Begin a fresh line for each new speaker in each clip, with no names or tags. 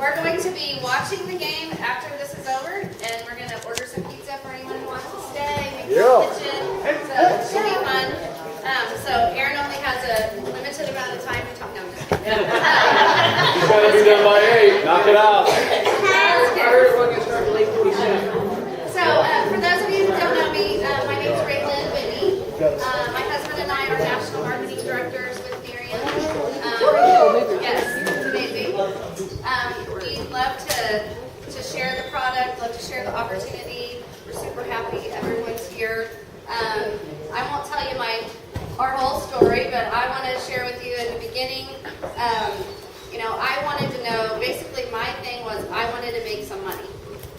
we're going to be watching the game after this is over, and we're going to order some pizza for anyone who wants to stay, maybe in the kitchen, so it should be fun. So Aaron only has a limited amount of time to talk. No, I'm just kidding.
You gotta be done by 8. Knock it out.
So, for those of you who don't know me, my name is Raelyn, Whitney. My husband and I are national marketing directors with Nerium. Yes, it's amazing. We love to share the product, love to share the opportunity. We're super happy everyone's here. I won't tell you our whole story, but I want to share with you in the beginning. I wanted to know, basically my thing was I wanted to make some money.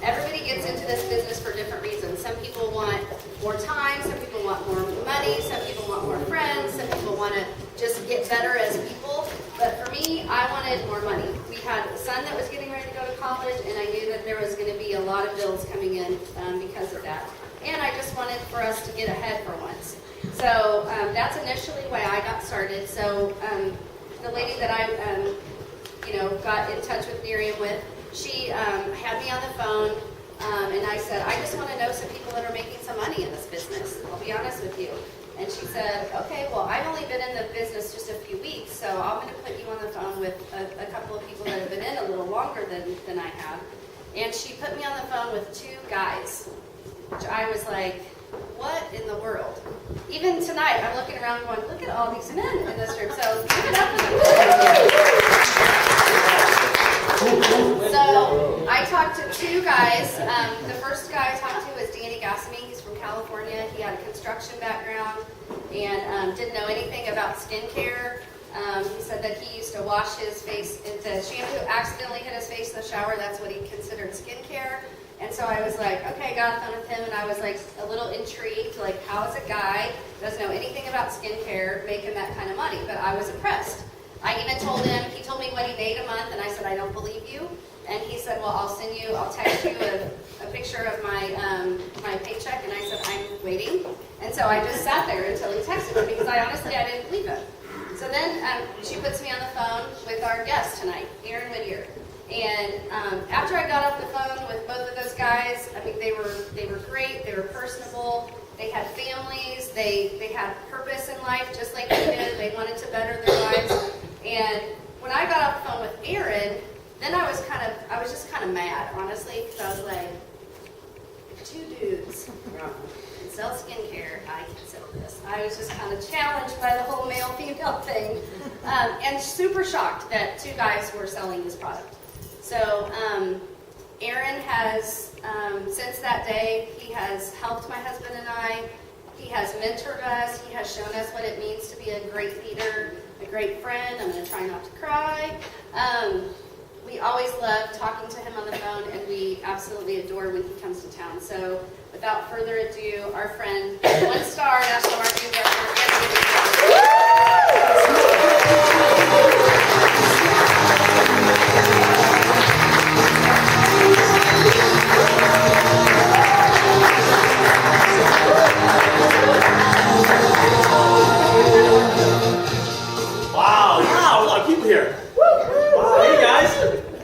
Everybody gets into this business for different reasons. Some people want more time, some people want more money, some people want more friends, some people want to just get better as people. But for me, I wanted more money. We had a son that was getting ready to go to college, and I knew that there was going to be a lot of bills coming in because of that. And I just wanted for us to get ahead for once. So that's initially why I got started. So the lady that I got in touch with Nerium with, she had me on the phone, and I said, I just want to know some people that are making some money in this business. I'll be honest with you. And she said, okay, well, I've only been in the business just a few weeks, so I'm going to put you on the phone with a couple of people that have been in a little longer than I have. And she put me on the phone with 2 guys, which I was like, what in the world? Even tonight, I'm looking around going, look at all these men in this room. So give it up for them. So I talked to 2 guys. The first guy I talked to was Danny Gassamy. He's from California. He had a construction background and didn't know anything about skincare. He said that he used to wash his face, if the shampoo accidentally hit his face in the shower, that's what he considered skincare. And so I was like, okay, got on the phone with him, and I was like a little intrigued, like how is a guy who doesn't know anything about skincare making that kind of money? But I was impressed. I even told him, he told me what he made a month, and I said, I don't believe you. And he said, well, I'll text you a picture of my paycheck. And I said, I'm waiting. And so I just sat there until he texted me because I didn't believe him. So then she puts me on the phone with our guest tonight, Aaron Whittier. And after I got off the phone with both of those guys, I mean, they were great. They were personable. They had families. They had purpose in life, just like we did. They wanted to better their lives. And when I got off the phone with Aaron, then I was just kind of mad, honestly, because I was like, if 2 dudes can sell skincare, I can sell this. I was just kind of challenged by the whole male-female thing, and super shocked that 2 guys were selling this product. So Aaron has, since that day, he has helped my husband and I. He has mentored us. He has shown us what it means to be a great leader, a great friend. I'm going to try not to cry. We always love talking to him on the phone, and we absolutely adore when he comes to town. So without further ado, our friend, 1-star National Marketing Director,
Wow, a lot of people here. Wow, hey guys.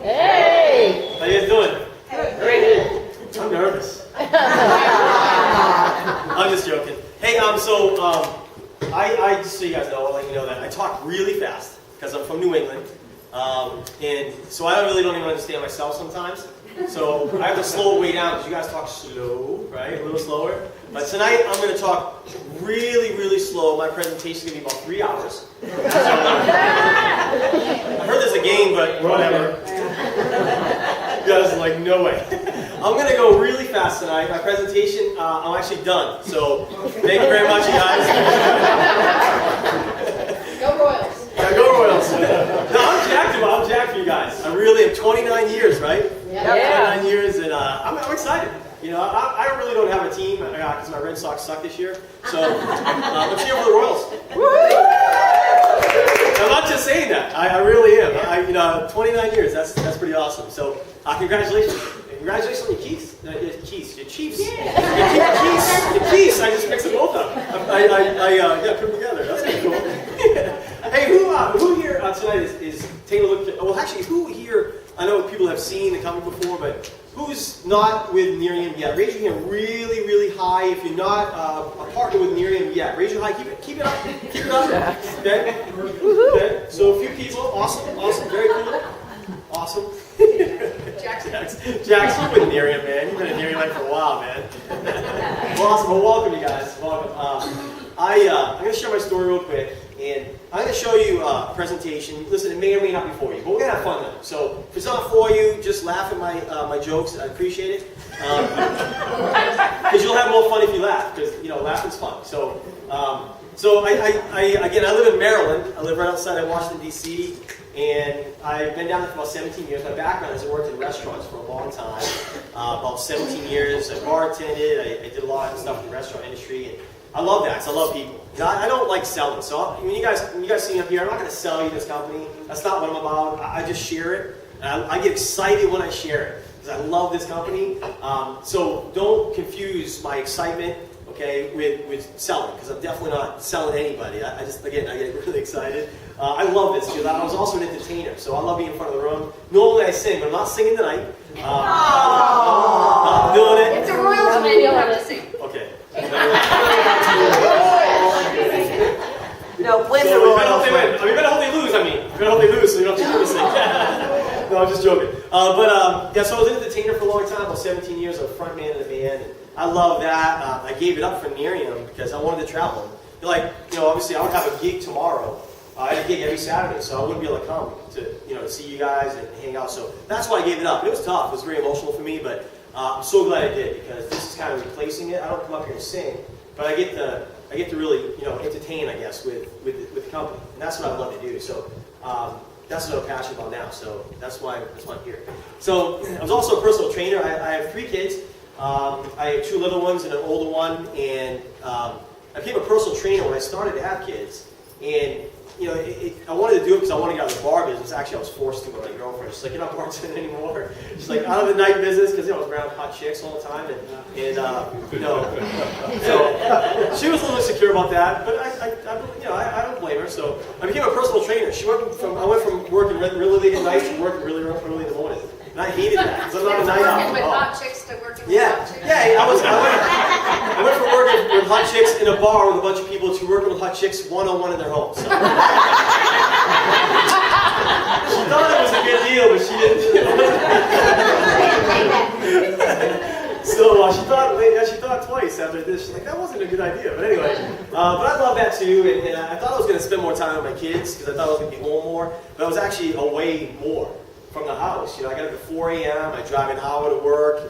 Hey!
How you guys doing?
Hey.
I'm nervous. I'm just joking. Hey, I just so you guys know, I'll let you know that I talk really fast because I'm from New England, and so I don't even understand myself sometimes. So I have to slow it way down because you guys talk slow, right? A little slower. But tonight I'm going to talk really, really slow. My presentation is going to be about 3 hours. I heard there's a game, but whatever. You guys are like, no way. I'm going to go really fast tonight. My presentation, I'm actually done. So thank you very much, you guys.
Go Royals.
Yeah, go Royals. No, I'm jacked for you guys. I really am. 29 years, right?
Yeah.
29 years, and I'm excited. You know, I really don't have a team because my Red Sox suck this year. So let's cheer for the Royals. I'm not just saying that. I really am. 29 years. That's pretty awesome. So congratulations. Congratulations on your Chiefs. Your Chiefs. Yeah. Your Chiefs. I just mixed them both up. I put them together. That's pretty cool. Hey, who here tonight is taking a look at, well, actually, who here I know people have seen the company before, but who's not with Nerium yet? Raise your hand really, really high. If you're not a partner with Nerium yet, raise your hand high. Keep it up. Keep it up. Okay? Okay. So a few people. Awesome. Awesome. Very cool. Awesome.
Jackson.
Jackson with Nerium, man. You've been at Nerium for a while, man. Well, awesome. Well, welcome, you guys. Welcome. I'm going to share my story real quick, and I'm going to show you a presentation. Listen, it may or may not be for you, but we're going to have fun though. So if it's not for you, just laugh at my jokes. I appreciate it. Because you'll have more fun if you laugh, because, laughing's fun. So, again, I live in Maryland. I live right outside of Washington, D.C., and I've been down there for about 17 years. My background is I worked in restaurants for a long time, about 17 years. I bartended. I did a lot of stuff in the restaurant industry, and I love that. So I love people. I don't like selling. So when you guys see me up here, I'm not going to sell you this company. That's not what I'm about. I just share it, and I get excited when I share it because I love this company. So don't confuse my excitement, okay, with selling, because I'm definitely not selling anybody. I get really excited. I love this because I was also an entertainer, so I love being in front of the room. Normally I sing, but I'm not singing tonight. Not doing it.
It's a royalty, you'll have to sing.
Okay.
No, win the
So we better
royal.
hope they win. We better hope they lose, We better hope they lose so you don't have to hear me sing. No, I'm just joking. So I was an entertainer for a long time, about 17 years, I was front man in a band. I love that. I gave it up for Nerium because I wanted to travel. Obviously I would have a gig tomorrow. I had a gig every Saturday, so I wouldn't be able to come to see you guys and hang out. So that's why I gave it up. It was tough. It was very emotional for me, but I'm so glad I did because this is kind of replacing it. I don't come up here and sing, but I get to really entertain, I guess, with the company, and that's what I love to do. So that's what I'm passionate about now. So that's why I'm here. So I was also a personal trainer. I have 3 kids. I have 2 little ones and an older one, and I became a personal trainer when I started to have kids. And I wanted to do it because I wanted to get out of the bar business. Actually, I was forced to by my girlfriend. She's like, "You're not bartending anymore." She's like, "Out of the night business," because I was around hot chicks all the time, and so she was a little insecure about that. But I don't blame her. So I became a personal trainer. I went from working really late at night to working really early in the morning, and I hated that because I'm not a night owl.
Working with hot chicks to working with
Yeah,
hot chicks.
I went from working with hot chicks in a bar with a bunch of people to working with hot chicks one-on-one in their homes. So. She thought it was a good deal, but she didn't. So she thought twice after this. She's like, that wasn't a good idea. But anyway, but I love that too, and I thought I was going to spend more time with my kids because I thought I was going to be home more, but I was actually away more from the house. I got up at 4 a.m. I drive an hour to work.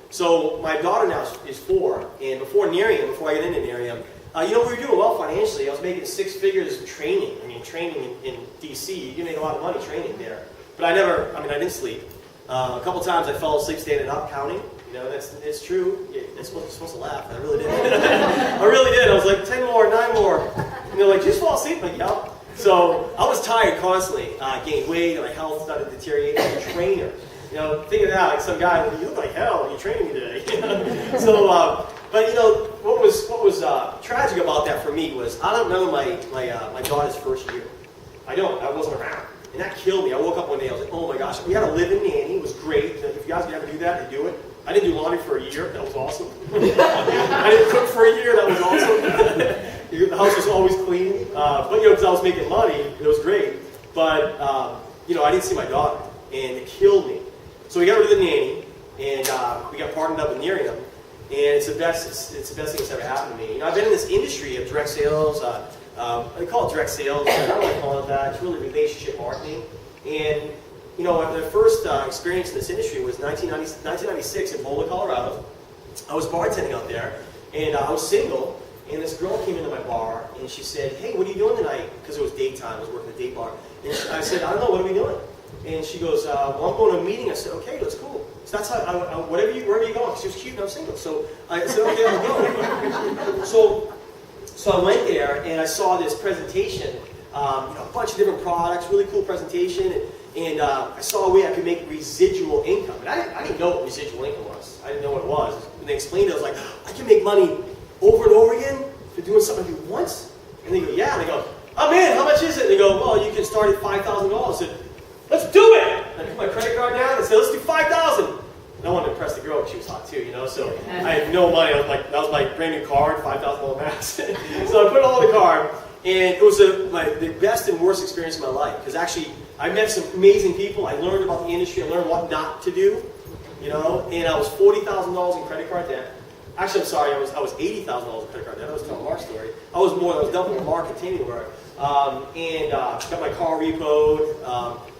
So my daughter now is 4, and before I got into Nerium, we were doing well financially. I was making 6 figures training. Training in D.C., you make a lot of money training there. But I didn't sleep. A couple times I fell asleep standing up counting. It's true. You're supposed to laugh. I really did. I really did. I was like, 10 more, 9 more. And they're like, just fall asleep. I'm like, yep. So I was tired constantly. Gained weight, and my health started deteriorating. I'm a trainer. Think of that, like some guy, you look like hell, you're training me today. So, but what was tragic about that for me was I don't remember my daughter's first year. I wasn't around, and that killed me. I woke up one day, I was like, oh my gosh, we had a live-in nanny. It was great. If you guys could ever do that, do it. I didn't do laundry for a year. That was awesome. I didn't cook for a year. That was awesome. The house was always clean. But because I was making money, it was great. But I didn't see my daughter, and it killed me. So we got rid of the nanny, and we got partnered up with Nerium, and it's the best thing that's ever happened to me. I've been in this industry of direct sales. I call it direct sales. I don't like calling it that. It's really relationship marketing. And my first experience in this industry was 1996 in Boulder, Colorado. I was bartending out there, and I was single. And this girl came into my bar, and she said, "Hey, what are you doing tonight?" Because it was daytime. I was working at a day bar. And I said, "I don't know. What are we doing?" And she goes, "Well, I'm going to a meeting." I said, "Okay, that's cool." So that's how, wherever you going? She was cute and I'm single. So I said, "Okay, I'll go." So I went there and I saw this presentation, a bunch of different products, really cool presentation, and I saw a way I could make residual income. And I didn't know what residual income was. I didn't know what it was. When they explained it, I was like, I can make money over and over again for doing something I do once? And they go, yeah. And they go, "Oh man, how much is it?" And they go, "Well, you can start at $5,000. I said, "Let's do it!" I put my credit card down and said, let's do 5,000. And I wanted to impress the girl because she was hot too, you know. So I had no money. I was like, that was my brand new card, $5,000 max. So I put it all in the card, and it was the best and worst experience of my life because actually I met some amazing people. I learned about the industry. I learned what not to do, you know. And I was $40,000 in credit card debt. Actually, I'm sorry, I was $80,000 in credit card debt. I was telling Mark's story. I was double what Mark continued to work. Got my car repoed.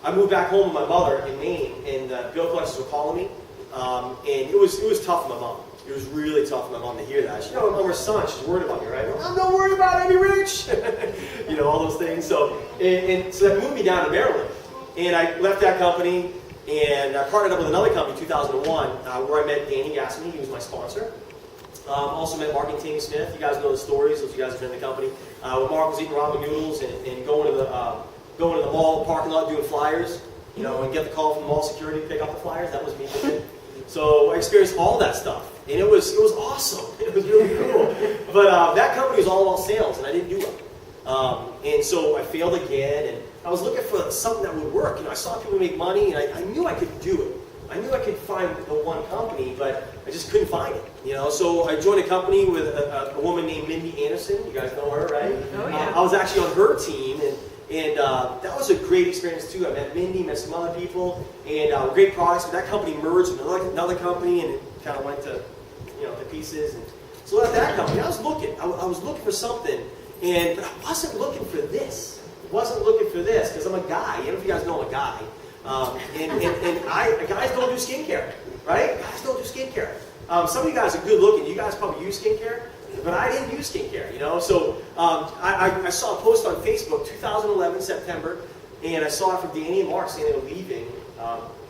I moved back home with my mother in Maine, and bill collectors were calling me. And it was tough for my mom. It was really tough for my mom to hear that. She, I'm her son. She's worried about me, right? I'm not worried about any rich. You know, all those things. So that moved me down to Maryland. And I left that company, and I partnered up with another company in 2001, where I met Danny Gassamy. He was my sponsor. Also met Mark and Tammy Smith. You guys know the stories, those you guys have been in the company. When Mark was eating ramen noodles and going to the mall parking lot doing flyers, you know, and get the call from mall security to pick up the flyers. That was me. So I experienced all that stuff, and it was awesome. It was really cool. But that company was all about sales, and I didn't do well. And so I failed again, and I was looking for something that would work. You know, I saw people make money, and I knew I could do it. I knew I could find the one company, but I just couldn't find it. You know, so I joined a company with a woman named Mindy Anderson. You guys know her, right?
Oh yeah.
I was actually on her team, and that was a great experience too. I met Mindy, met some other people, and great products. But that company merged with another company, and it kind of went to, you know, to pieces. And so at that company, I was looking. I was looking for something, but I wasn't looking for this. I wasn't looking for this because I'm a guy. I don't know if you guys know I'm a guy. Guys don't do skincare, right? Guys don't do skincare. Some of you guys are good looking. You guys probably use skincare, but I didn't use skincare, you know. So I saw a post on Facebook, 2011 September, and I saw it from Danny and Mark saying they were leaving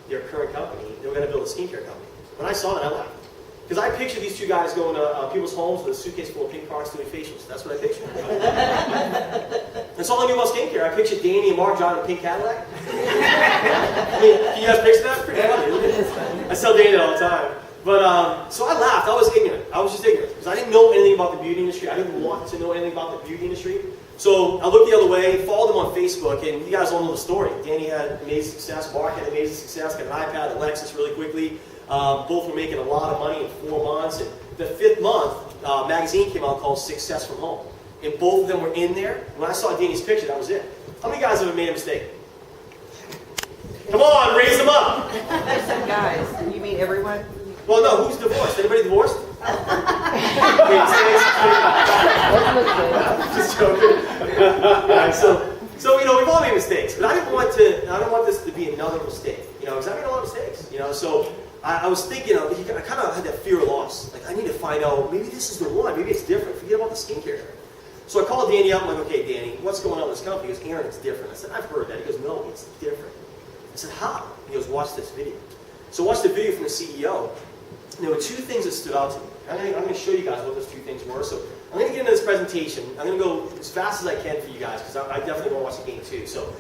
their current company. They were going to build a skincare company. When I saw that, I laughed. Because I pictured these two guys going to people's homes with a suitcase full of pink products doing facials. That's what I pictured. That's all I knew about skincare. I pictured Danny and Mark driving a pink Cadillac. I mean, can you guys picture that? It's pretty funny, isn't it? I tell Danny that all the time. But, so I laughed. I was ignorant. I was just ignorant. Because I didn't know anything about the beauty industry. I didn't want to know anything about the beauty industry. So I looked the other way, followed them on Facebook, and you guys all know the story. Danny had amazing success. Mark had amazing success. Got an iPad, a Lexus really quickly. Both were making a lot of money in 4 months. And the 5th month, a magazine came out called Success from Home. And both of them were in there. When I saw Danny's picture, that was it. How many guys have made a mistake? Come on, raise them up.
I said guys. You mean everyone?
Well, no, who's divorced? Anybody divorced? Just joking. Right, so you know, we've all made mistakes, but I don't want this to be another mistake. You know, because I made a lot of mistakes. You know, so I was thinking, I kind of had that fear of loss. Like, I need to find out, maybe this is the one, maybe it's different. Forget about the skincare. So I called Danny up, I'm like, okay, Danny, what's going on with this company? He goes, Aaron, it's different. I said, I've heard that. He goes, no, it's different. I said, how? He goes, watch this video. So watch the video from the CEO. And there were 2 things that stood out to me. I'm going to show you guys what those 2 things were. So I'm going to get into this presentation. I'm going to go as fast as I can for you guys, because I definitely want to watch the game too. So